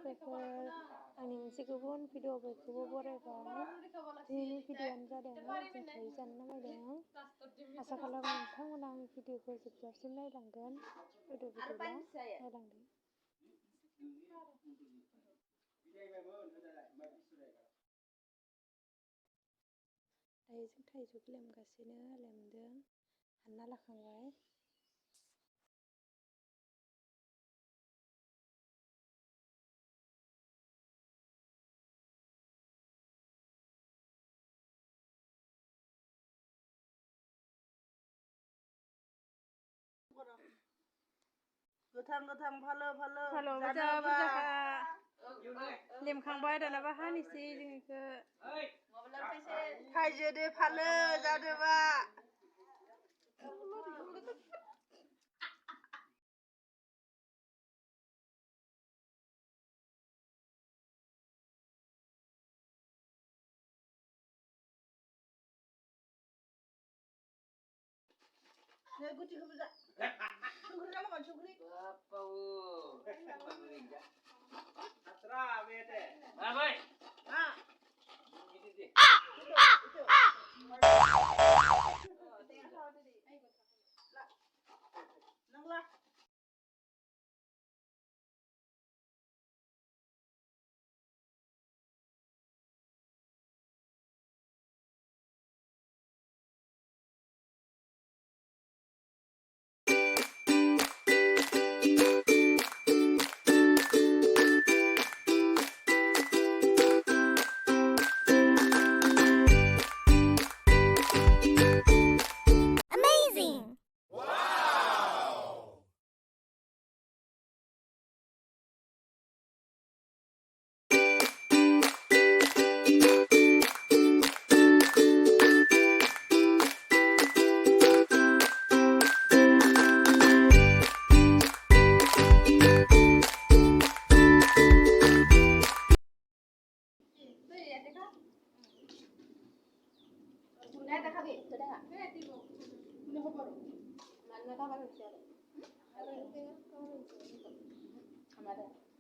लोगोफोर आंनि मोनसे गुबुन भिडिअ बयखौबो बरायबाय दिनैनि भिडिअआनो जादों जों थाइ जानो नामायदों आसा खालामो नोंथांमोना आंनि भिडिअखौ जोबजासिम नायलांगोन नायलांदो दायो जों थाइजौखौ लेमदों हानना लाखांबाय गोथां फालो बुरजाखा लेमखांबाय दानाबा हानोसै जों इखो थाइजौदो फालो जादोबा गुटिखौ बुजा संख्रि नामा संख्रि Atra bete. Babai. Ah. Ini deh. Nanglah. Mana